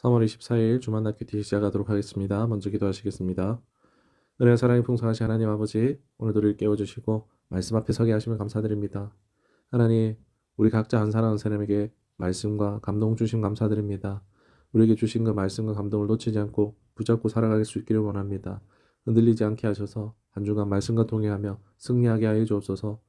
3월 24일 주만날 큐티 시작하도록 하겠습니다. 먼저 기도하시겠습니다. 은혜와 사랑이 풍성하신 하나님 아버지, 오늘도 우리를 깨워주시고 말씀 앞에 서게 하시면 감사드립니다. 하나님, 우리 각자 한 사람 한 사람에게 말씀과 감동 주심 감사드립니다. 우리에게 주신 그 말씀과 감동을 놓치지 않고 붙잡고 살아갈 수 있기를 원합니다. 흔들리지 않게 하셔서 한 주간 말씀과 동행하며 승리하게 하여 주옵소서.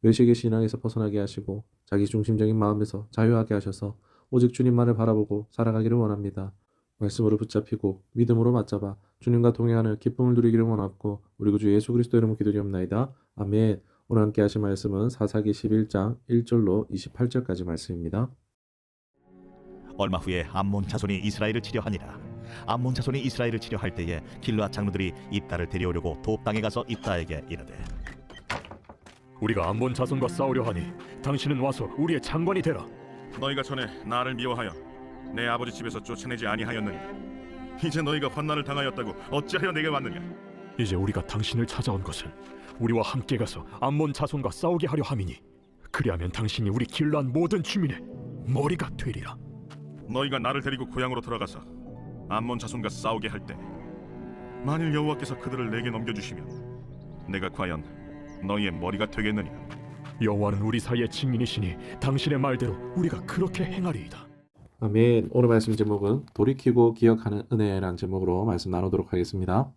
외식의 신앙에서 벗어나게 하시고 자기 중심적인 마음에서 자유하게 하셔서 오직 주님만을 바라보고 살아가기를 원합니다. 말씀으로 붙잡히고 믿음으로 맞잡아 주님과 동행하는 기쁨을 누리기를 원하고 우리 구주 예수 그리스도 이름으로 기도드리옵나이다. 아멘. 오늘 함께 하실 말씀은 사사기 11장 1절로 28절까지 말씀입니다. 얼마 후에 암몬 자손이 이스라엘을 치려 하니라. 암몬 자손이 이스라엘을 치려 할 때에 길르앗 장로들이 입다를 데려오려고 돕 땅에 가서 입다에게 이르되, 우리가 암몬 자손과 싸우려 하니 당신은 와서 우리의 장관이 되라. 너희가 전에 나를 미워하여 내 아버지 집에서 쫓아내지 아니하였느냐? 이제 너희가 환난을 당하였다고 어찌하여 내게 왔느냐? 이제 우리가 당신을 찾아온 것은 우리와 함께 가서 암몬 자손과 싸우게 하려 함이니 그리하면 당신이 우리 길르앗 모든 주민의 머리가 되리라. 너희가 나를 데리고 고향으로 돌아가서 암몬 자손과 싸우게 할 때 만일 여호와께서 그들을 내게 넘겨주시면 내가 과연 너희의 머리가 되겠느냐? 여호와는 우리 사이의 증인이시니 당신의 말대로 우리가 그렇게 행하리이다. 아멘. 오늘 말씀 제목은 돌이키고 기억하는 은혜라는 제목으로 말씀 나누도록 하겠습니다.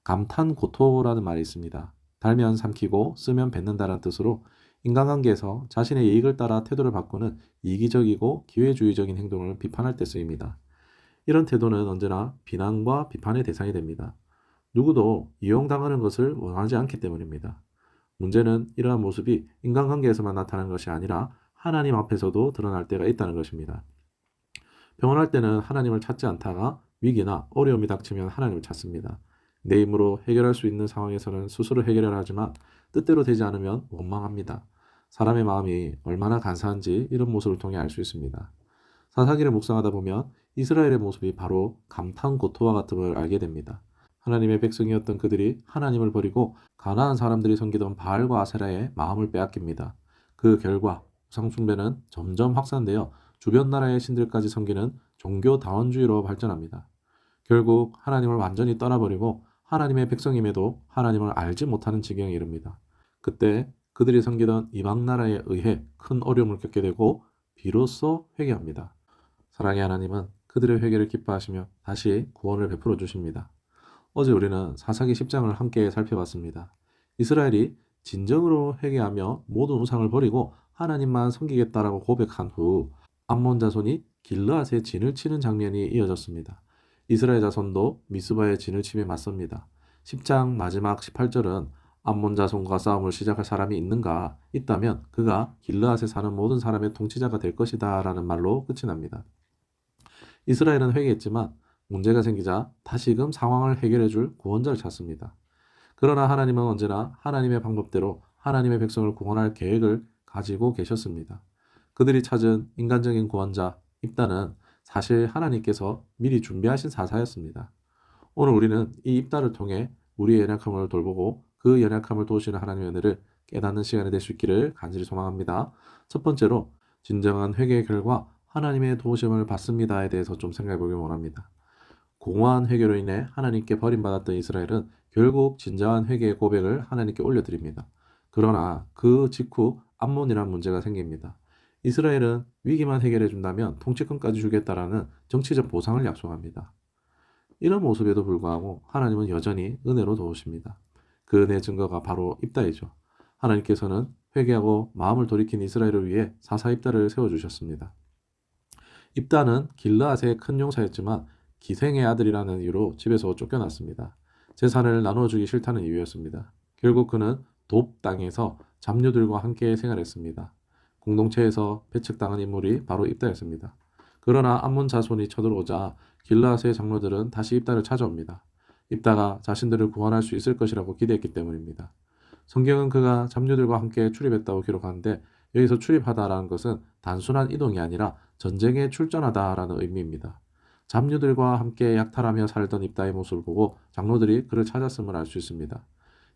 감탄고토라는 말이 있습니다. 달면 삼키고 쓰면 뱉는다는 뜻으로 인간관계에서 자신의 이익을 따라 태도를 바꾸는 이기적이고 기회주의적인 행동을 비판할 때 쓰입니다. 이런 태도는 언제나 비난과 비판의 대상이 됩니다. 누구도 이용당하는 것을 원하지 않기 때문입니다. 문제는 이러한 모습이 인간관계에서만 나타나는 것이 아니라 하나님 앞에서도 드러날 때가 있다는 것입니다. 평온할 때는 하나님을 찾지 않다가 위기나 어려움이 닥치면 하나님을 찾습니다. 내 힘으로 해결할 수 있는 상황에서는 스스로 해결해야 하지만 뜻대로 되지 않으면 원망합니다. 사람의 마음이 얼마나 간사한지 이런 모습을 통해 알 수 있습니다. 사사기를 묵상하다 보면 이스라엘의 모습이 바로 감탄고토와 같음을 알게 됩니다. 하나님의 백성이었던 그들이 하나님을 버리고 가나안 사람들이 섬기던 바알과 아세라의 마음을 빼앗깁니다. 그 결과 우상숭배는 점점 확산되어 주변 나라의 신들까지 섬기는 종교 다원주의로 발전합니다. 결국 하나님을 완전히 떠나버리고 하나님의 백성임에도 하나님을 알지 못하는 지경에 이릅니다. 그때 그들이 섬기던 이방 나라에 의해 큰 어려움을 겪게 되고 비로소 회개합니다. 사랑의 하나님은 그들의 회개를 기뻐하시며 다시 구원을 베풀어 주십니다. 어제 우리는 사사기 10장을 함께 살펴봤습니다. 이스라엘이 진정으로 회개하며 모든 우상을 버리고 하나님만 섬기겠다라고 고백한 후 암몬 자손이 길르앗의 진을 치는 장면이 이어졌습니다. 이스라엘 자손도 미스바의 진을 치며 맞섭니다. 10장 마지막 18절은 암몬 자손과 싸움을 시작할 사람이 있는가? 있다면 그가 길르앗에 사는 모든 사람의 통치자가 될 것이다 라는 말로 끝이 납니다. 이스라엘은 회개했지만 문제가 생기자 다시금 상황을 해결해줄 구원자를 찾습니다. 그러나 하나님은 언제나 하나님의 방법대로 하나님의 백성을 구원할 계획을 가지고 계셨습니다. 그들이 찾은 인간적인 구원자 입다는 사실 하나님께서 미리 준비하신 사사였습니다. 오늘 우리는 이 입다를 통해 우리의 연약함을 돌보고 그 연약함을 도우시는 하나님의 은혜를 깨닫는 시간이 될 수 있기를 간절히 소망합니다. 첫 번째로 진정한 회개의 결과 하나님의 도우심을 받습니다에 대해서 좀 생각해 보길 원합니다. 공허한 회개로 인해 하나님께 버림받았던 이스라엘은 결국 진정한 회개의 고백을 하나님께 올려드립니다. 그러나 그 직후 암몬이라는 문제가 생깁니다. 이스라엘은 위기만 해결해 준다면 통치권까지 주겠다라는 정치적 보상을 약속합니다. 이런 모습에도 불구하고 하나님은 여전히 은혜로 도우십니다. 그 은혜의 증거가 바로 입다이죠. 하나님께서는 회개하고 마음을 돌이킨 이스라엘을 위해 사사 입다를 세워주셨습니다. 입다는 길르앗의 큰 용사였지만 기생의 아들이라는 이유로 집에서 쫓겨났습니다. 재산을 나누어주기 싫다는 이유였습니다. 결국 그는 돕 땅에서 잡류들과 함께 생활했습니다. 공동체에서 배척당한 인물이 바로 입다였습니다. 그러나 암몬 자손이 쳐들어오자 길르앗의 장로들은 다시 입다를 찾아옵니다. 입다가 자신들을 구원할 수 있을 것이라고 기대했기 때문입니다. 성경은 그가 잡류들과 함께 출입했다고 기록하는데 여기서 출입하다라는 것은 단순한 이동이 아니라 전쟁에 출전하다라는 의미입니다. 잡류들과 함께 약탈하며 살던 입다의 모습을 보고 장로들이 그를 찾았음을 알 수 있습니다.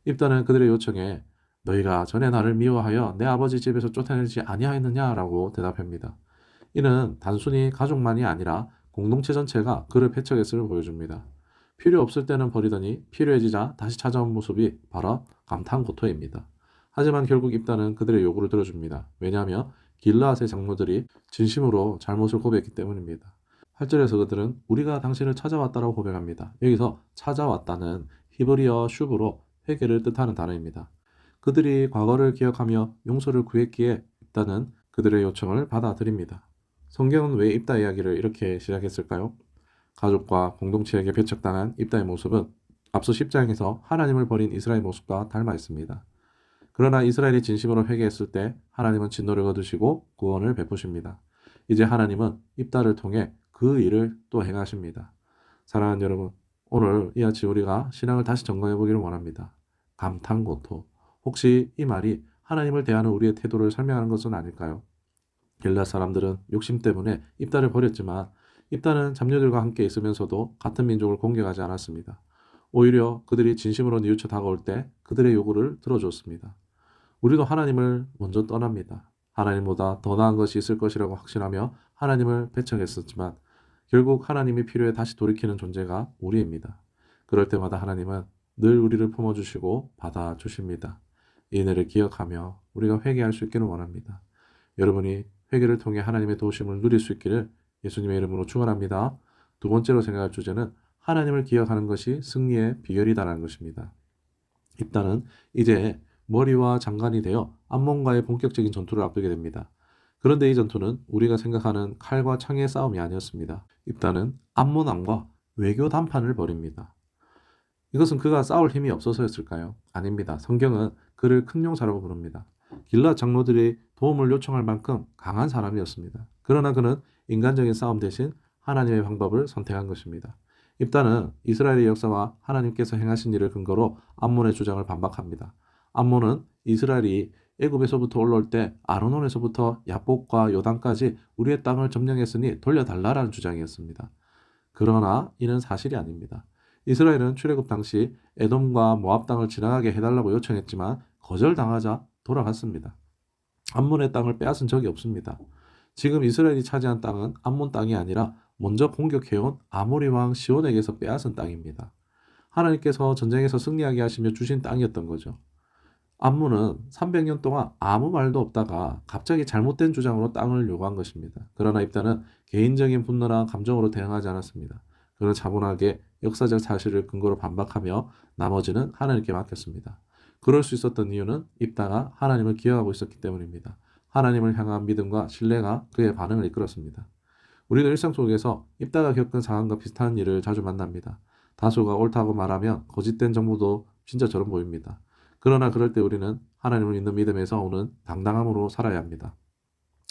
입다는 그들의 요청에 너희가 전에 나를 미워하여 내 아버지 집에서 쫓아내지 아니하였느냐라고 대답합니다. 이는 단순히 가족만이 아니라 공동체 전체가 그를 배척했음을 보여줍니다. 필요 없을 때는 버리더니 필요해지자 다시 찾아온 모습이 바로 감탄고토입니다. 하지만 결국 입다는 그들의 요구를 들어줍니다. 왜냐하면 길르앗의 장로들이 진심으로 잘못을 고백했기 때문입니다. 8절에서 그들은 우리가 당신을 찾아왔다라고 고백합니다. 여기서 찾아왔다는 히브리어 슈브로 회개를 뜻하는 단어입니다. 그들이 과거를 기억하며 용서를 구했기에 입다는 그들의 요청을 받아들입니다. 성경은 왜 입다 이야기를 이렇게 시작했을까요? 가족과 공동체에게 배척당한 입다의 모습은 앞서 10장에서 하나님을 버린 이스라엘 모습과 닮아 있습니다. 그러나 이스라엘이 진심으로 회개했을 때 하나님은 진노를 거두시고 구원을 베푸십니다. 이제 하나님은 입다를 통해 그 일을 또 행하십니다. 사랑하는 여러분, 오늘 이 아침 우리가 신앙을 다시 점검해 보기를 원합니다. 감탄고토. 혹시 이 말이 하나님을 대하는 우리의 태도를 설명하는 것은 아닐까요? 길라 사람들은 욕심 때문에 입다를 버렸지만 입다는 잡녀들과 함께 있으면서도 같은 민족을 공격하지 않았습니다. 오히려 그들이 진심으로 뉘우쳐 다가올 때 그들의 요구를 들어줬습니다. 우리도 하나님을 먼저 떠납니다. 하나님보다 더 나은 것이 있을 것이라고 확신하며 하나님을 배척했었지만 결국 하나님이 필요해 다시 돌이키는 존재가 우리입니다. 그럴 때마다 하나님은 늘 우리를 품어주시고 받아주십니다. 이 은혜를 기억하며 우리가 회개할 수 있기를 원합니다. 여러분이 회개를 통해 하나님의 도우심을 누릴 수 있기를 예수님의 이름으로 축원합니다. 두 번째로 생각할 주제는 하나님을 기억하는 것이 승리의 비결이다라는 것입니다. 입다는 이제 머리와 장관이 되어 암몬과의 본격적인 전투를 앞두게 됩니다. 그런데 이 전투는 우리가 생각하는 칼과 창의 싸움이 아니었습니다. 입다는 암몬 왕과 외교談판을 벌입니다. 이것은 그가 싸울 힘이 없어서였을까요? 아닙니다. 성경은 그를 큰 용사라고 부릅니다. 길앗 장로들이 도움을 요청할 만큼 강한 사람이었습니다. 그러나 그는 인간적인 싸움 대신 하나님의 방법을 선택한 것입니다. 입다는 이스라엘의 역사와 하나님께서 행하신 일을 근거로 암몬의 주장을 반박합니다. 암몬은 이스라엘이 애굽에서부터 올라올 때 아르논에서부터 야복과 요단까지 우리의 땅을 점령했으니 돌려달라라는 주장이었습니다. 그러나 이는 사실이 아닙니다. 이스라엘은 출애굽 당시 에돔과 모압 땅을 지나가게 해달라고 요청했지만 거절당하자 돌아갔습니다. 암몬의 땅을 빼앗은 적이 없습니다. 지금 이스라엘이 차지한 땅은 암몬 땅이 아니라 먼저 공격해온 아모리 왕 시온에게서 빼앗은 땅입니다. 하나님께서 전쟁에서 승리하게 하시며 주신 땅이었던 거죠. 암몬은 300년 동안 아무 말도 없다가 갑자기 잘못된 주장으로 땅을 요구한 것입니다. 그러나 입다는 개인적인 분노나 감정으로 대응하지 않았습니다. 그는 차분하게 역사적 사실을 근거로 반박하며 나머지는 하나님께 맡겼습니다. 그럴 수 있었던 이유는 입다가 하나님을 기억하고 있었기 때문입니다. 하나님을 향한 믿음과 신뢰가 그의 반응을 이끌었습니다. 우리도 일상 속에서 입다가 겪은 상황과 비슷한 일을 자주 만납니다. 다수가 옳다고 말하면 거짓된 정보도 진짜처럼 보입니다. 그러나 그럴 때 우리는 하나님을 믿는 믿음에서 오는 당당함으로 살아야 합니다.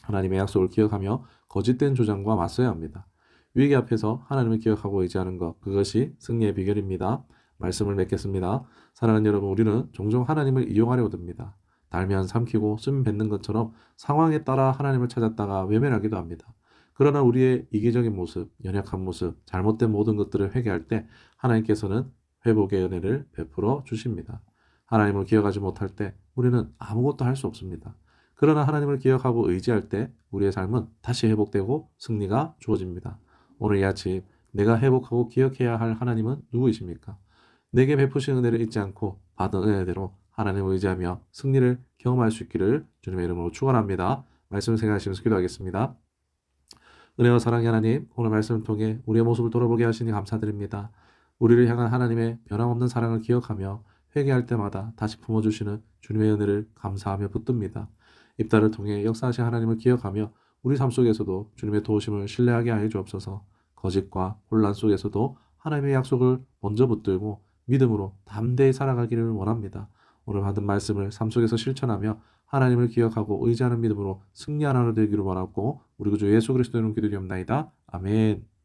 하나님의 약속을 기억하며 거짓된 주장과 맞서야 합니다. 위기 앞에서 하나님을 기억하고 의지하는 것, 그것이 승리의 비결입니다. 말씀을 맺겠습니다. 사랑하는 여러분, 우리는 종종 하나님을 이용하려고 듭니다. 달면 삼키고 쓰면 뱉는 것처럼 상황에 따라 하나님을 찾았다가 외면하기도 합니다. 그러나 우리의 이기적인 모습, 연약한 모습, 잘못된 모든 것들을 회개할 때 하나님께서는 회복의 은혜를 베풀어 주십니다. 하나님을 기억하지 못할 때 우리는 아무것도 할 수 없습니다. 그러나 하나님을 기억하고 의지할 때 우리의 삶은 다시 회복되고 승리가 주어집니다. 오늘 이 아침 내가 회복하고 기억해야 할 하나님은 누구이십니까? 내게 베푸신 은혜를 잊지 않고 받은 은혜대로 하나님을 의지하며 승리를 경험할 수 있기를 주님의 이름으로 축원합니다. 말씀을 생각하시면서 기도하겠습니다. 은혜와 사랑의 하나님, 오늘 말씀을 통해 우리의 모습을 돌아보게 하시니 감사드립니다. 우리를 향한 하나님의 변함없는 사랑을 기억하며 회개할 때마다 다시 품어주시는 주님의 은혜를 감사하며 붙듭니다. 입다를 통해 역사하신 하나님을 기억하며 우리 삶 속에서도 주님의 도우심을 신뢰하게 하여 주옵소서. 거짓과 혼란 속에서도 하나님의 약속을 먼저 붙들고 믿음으로 담대히 살아가기를 원합니다. 오늘 받은 말씀을 삶 속에서 실천하며 하나님을 기억하고 의지하는 믿음으로 승리하는 하루 되기를 원하고 우리 구주 예수 그리스도의 이름으로 기도드리옵나이다. 아멘.